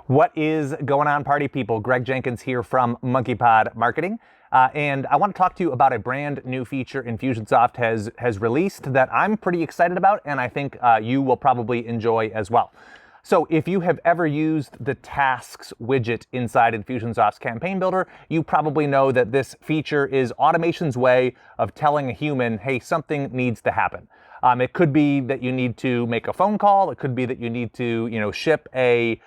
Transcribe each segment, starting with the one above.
What is going on, party people? Greg Jenkins here from MonkeyPod Marketing. And I want to talk to you about a brand new feature Infusionsoft has released that I'm pretty excited about, and I think you will probably enjoy as well. So if you have ever used the Tasks widget inside Infusionsoft's Campaign Builder, you probably know that this feature is automation's way of telling a human, hey, something needs to happen. It could be that you need to make a phone call. It could be that you need to, ship a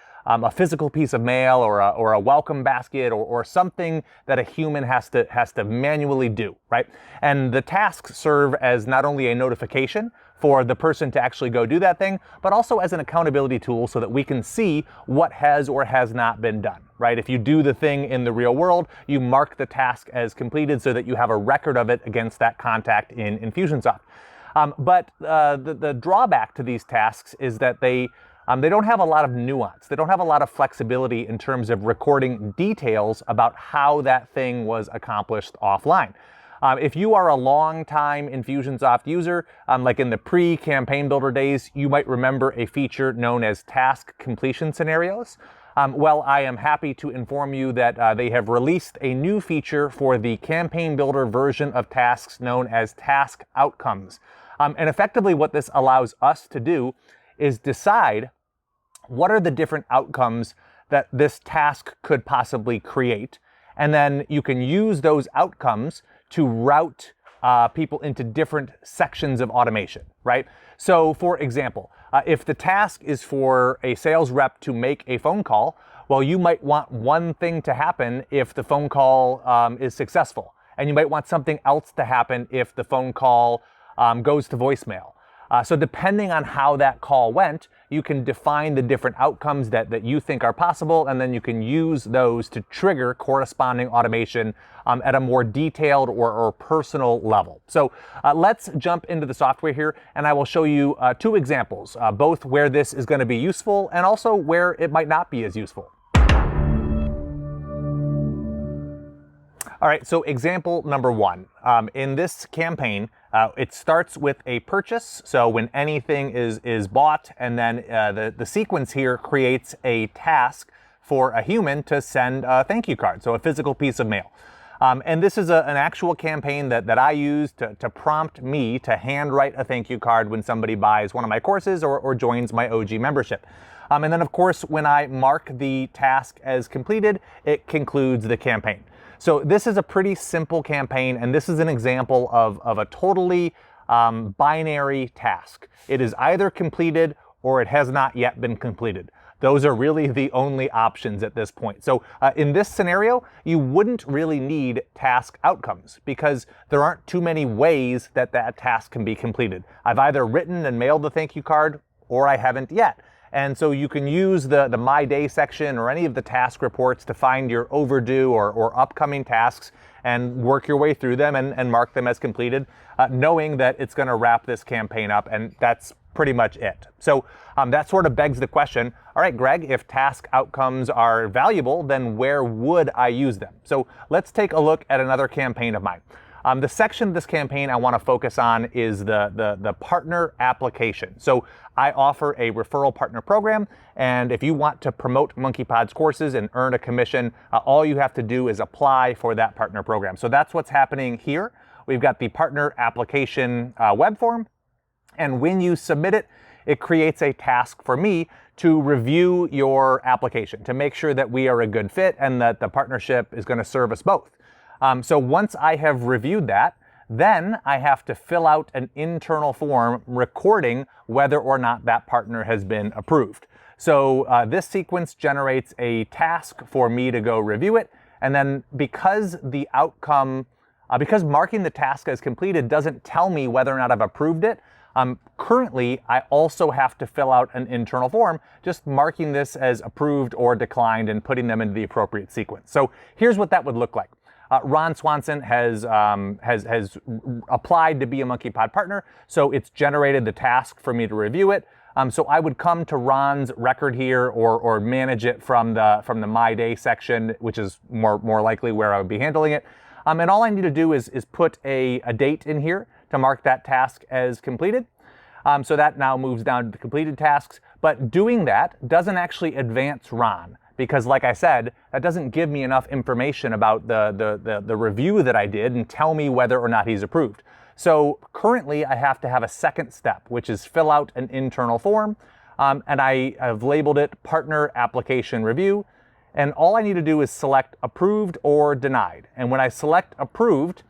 physical piece of mail or a welcome basket or something that a human has to manually do, right? And the tasks serve as not only a notification for the person to actually go do that thing, but also as an accountability tool so that we can see what has or has not been done, right? If you do the thing in the real world, you mark the task as completed so that you have a record of it against that contact in Infusionsoft. But the drawback to these tasks is that they don't have a lot of nuance. They don't have a lot of flexibility in terms of recording details about how that thing was accomplished offline. If you are a long-time Infusionsoft user, like in the pre-Campaign Builder days, you might remember a feature known as task completion scenarios. Well, I am happy to inform you that they have released a new feature for the Campaign Builder version of tasks known as task outcomes. And effectively what this allows us to do is decide what are the different outcomes that this task could possibly create. And then you can use those outcomes to route people into different sections of automation, right? So for example, if the task is for a sales rep to make a phone call, well, you might want one thing to happen if the phone call is successful. And you might want something else to happen if the phone call goes to voicemail. So depending on how that call went, you can define the different outcomes that you think are possible, and then you can use those to trigger corresponding automation at a more detailed or personal level. So let's jump into the software here, and I will show you two examples, both where this is going to be useful and also where it might not be as useful. All right, so example number one. In this campaign, it starts with a purchase. So when anything is bought, and then the sequence here creates a task for a human to send a thank you card, so a physical piece of mail. And this is an actual campaign that I use to prompt me to handwrite a thank you card when somebody buys one of my courses or joins my OG membership. And then of course, when I mark the task as completed, it concludes the campaign. So this is a pretty simple campaign, and this is an example of a totally binary task. It is either completed or it has not yet been completed. Those are really the only options at this point. So in this scenario, you wouldn't really need task outcomes because there aren't too many ways that task can be completed. I've either written and mailed the thank you card or I haven't yet. And so you can use the My Day section or any of the task reports to find your overdue or upcoming tasks and work your way through them and mark them as completed, knowing that it's going to wrap this campaign up, and that's pretty much it. So that sort of begs the question, all right, Greg, if task outcomes are valuable, then where would I use them? So let's take a look at another campaign of mine. The section of this campaign I want to focus on is the partner application. So I offer a referral partner program, and if you want to promote MonkeyPod's courses and earn a commission, all you have to do is apply for that partner program. So that's what's happening here. We've got the partner application web form, and when you submit it, it creates a task for me to review your application to make sure that we are a good fit and that the partnership is going to serve us both. So once I have reviewed that, then I have to fill out an internal form recording whether or not that partner has been approved. So this sequence generates a task for me to go review it. And then because the outcome, because marking the task as completed doesn't tell me whether or not I've approved it, currently I also have to fill out an internal form, just marking this as approved or declined and putting them into the appropriate sequence. So here's what that would look like. Ron Swanson has applied to be a MonkeyPod partner, so it's generated the task for me to review it. So I would come to Ron's record here or manage it from the My Day section, which is more likely where I would be handling it. And all I need to do is put a date in here to mark that task as completed. So that now moves down to the completed tasks. But doing that doesn't actually advance Ron. because like I said, that doesn't give me enough information about the review that I did and tell me whether or not he's approved. So currently I have to have a second step, which is fill out an internal form. And I have labeled it Partner Application Review. And all I need to do is select approved or denied. And when I select approved,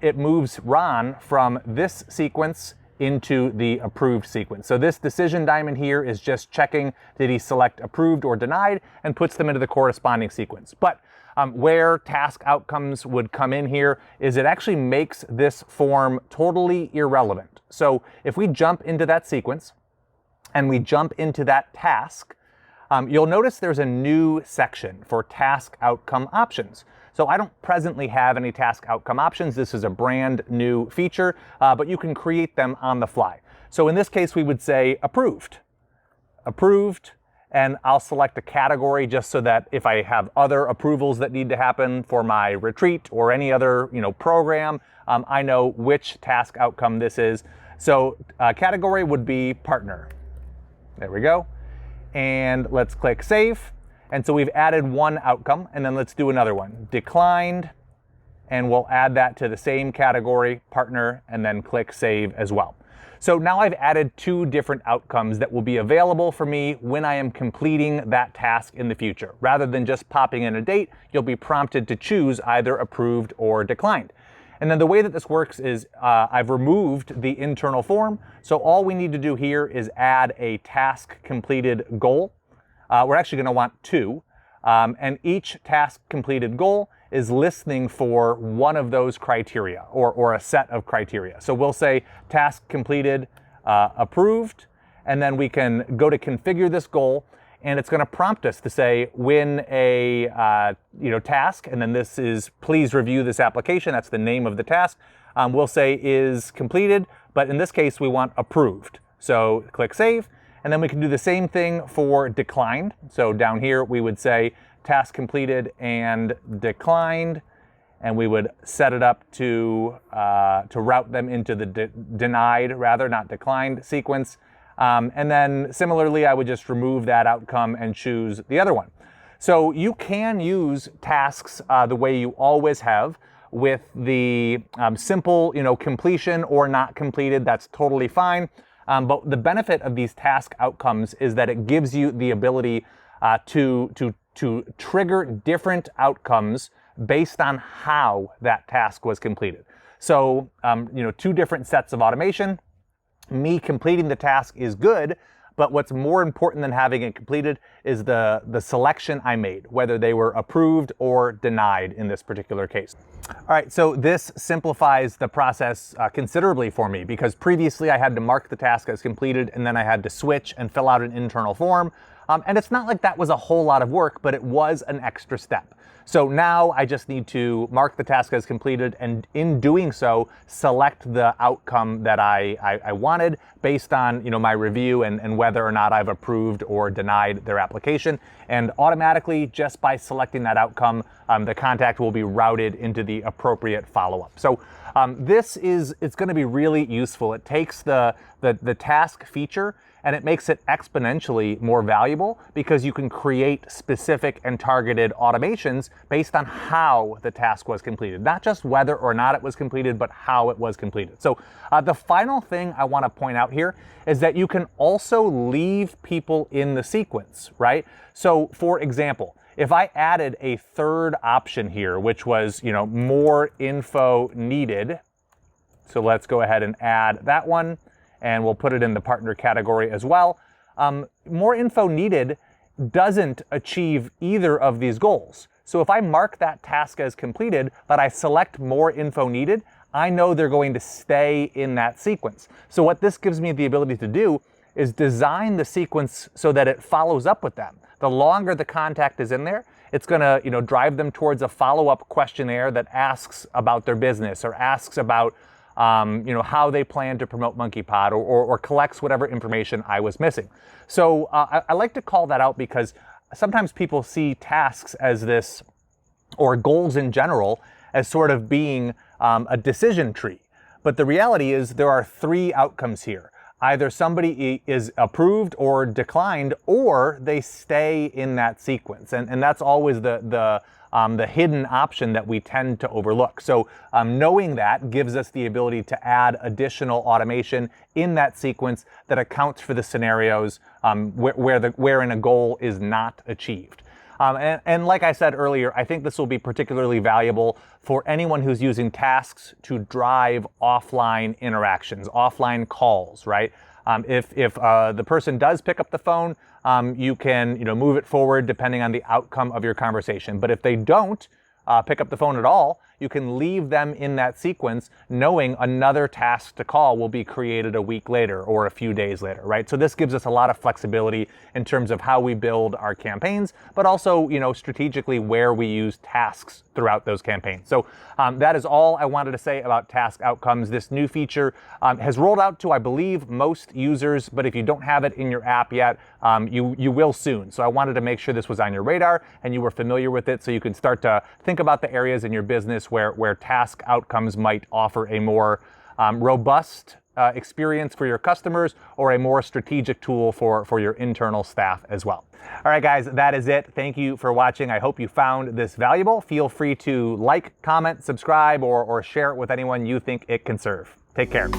it moves Ron from this sequence into the approved sequence. So this decision diamond here is just checking, did he select approved or denied, and puts them into the corresponding sequence. But where task outcomes would come in here is it actually makes this form totally irrelevant. So if we jump into that sequence and we jump into that task, you'll notice there's a new section for task outcome options. So I don't presently have any task outcome options. This is a brand new feature, but you can create them on the fly. So in this case, we would say approved, approved, and I'll select a category just so that if I have other approvals that need to happen for my retreat or any other program, I know which task outcome this is. So category would be partner. There we go. And let's click save. And so we've added one outcome, and then let's do another one. Declined, and we'll add that to the same category, partner, and then click save as well. So now I've added two different outcomes that will be available for me when I am completing that task in the future. Rather than just popping in a date, you'll be prompted to choose either approved or declined. And then the way that this works is I've removed the internal form. So all we need to do here is add a task completed goal. We're actually going to want two. And each task completed goal is listening for one of those criteria or a set of criteria. So we'll say task completed, approved, and then we can go to configure this goal. And it's going to prompt us to say when a task, and then this is please review this application. That's the name of the task. We'll say is completed, but in this case we want approved. So click save, and then we can do the same thing for declined. So down here we would say task completed and declined, and we would set it up to route them into the denied, rather not declined sequence. And then similarly, I would just remove that outcome and choose the other one. So you can use tasks the way you always have with the simple, completion or not completed. That's totally fine. But the benefit of these task outcomes is that it gives you the ability to trigger different outcomes based on how that task was completed. So, two different sets of automation. Me completing the task is good, but what's more important than having it completed is the selection I made, whether they were approved or denied in this particular case. All right, so this simplifies the process considerably for me, because previously I had to mark the task as completed and then I had to switch and fill out an internal form. And it's not like that was a whole lot of work, but it was an extra step. So now I just need to mark the task as completed, and in doing so, select the outcome that I wanted based on my review and whether or not I've approved or denied their application. And automatically, just by selecting that outcome, the contact will be routed into the appropriate follow-up. So it's going to be really useful. It takes the task feature and it makes it exponentially more valuable, because you can create specific and targeted automations based on how the task was completed. Not just whether or not it was completed, but how it was completed. So the final thing I want to point out here is that you can also leave people in the sequence, right? So for example, if I added a third option here, which was, more info needed. So let's go ahead and add that one, and we'll put it in the partner category as well. More info needed doesn't achieve either of these goals. So if I mark that task as completed, but I select more info needed, I know they're going to stay in that sequence. So what this gives me the ability to do is design the sequence so that it follows up with them. The longer the contact is in there, it's going to drive them towards a follow-up questionnaire that asks about their business or asks about how they plan to promote MonkeyPod, or collects whatever information I was missing. So I like to call that out, because sometimes people see tasks as this, or goals in general, as sort of being a decision tree. But the reality is there are three outcomes here. either somebody is approved or declined, or they stay in that sequence. And that's always the hidden option that we tend to overlook. So knowing that gives us the ability to add additional automation in that sequence that accounts for the scenarios wherein a goal is not achieved. And like I said earlier, I think this will be particularly valuable for anyone who's using tasks to drive offline interactions, offline calls, right? If the person does pick up the phone, you can move it forward depending on the outcome of your conversation. But if they don't pick up the phone at all, you can leave them in that sequence knowing another task to call will be created a week later or a few days later, right? So this gives us a lot of flexibility in terms of how we build our campaigns, but also, strategically where we use tasks throughout those campaigns. So that is all I wanted to say about task outcomes. This new feature has rolled out to, I believe, most users, but if you don't have it in your app yet, you will soon. So I wanted to make sure this was on your radar and you were familiar with it so you can start to think about the areas in your business where task outcomes might offer a more robust experience for your customers or a more strategic tool for your internal staff as well. All right, guys, that is it. Thank you for watching. I hope you found this valuable. Feel free to like, comment, subscribe, or share it with anyone you think it can serve. Take care.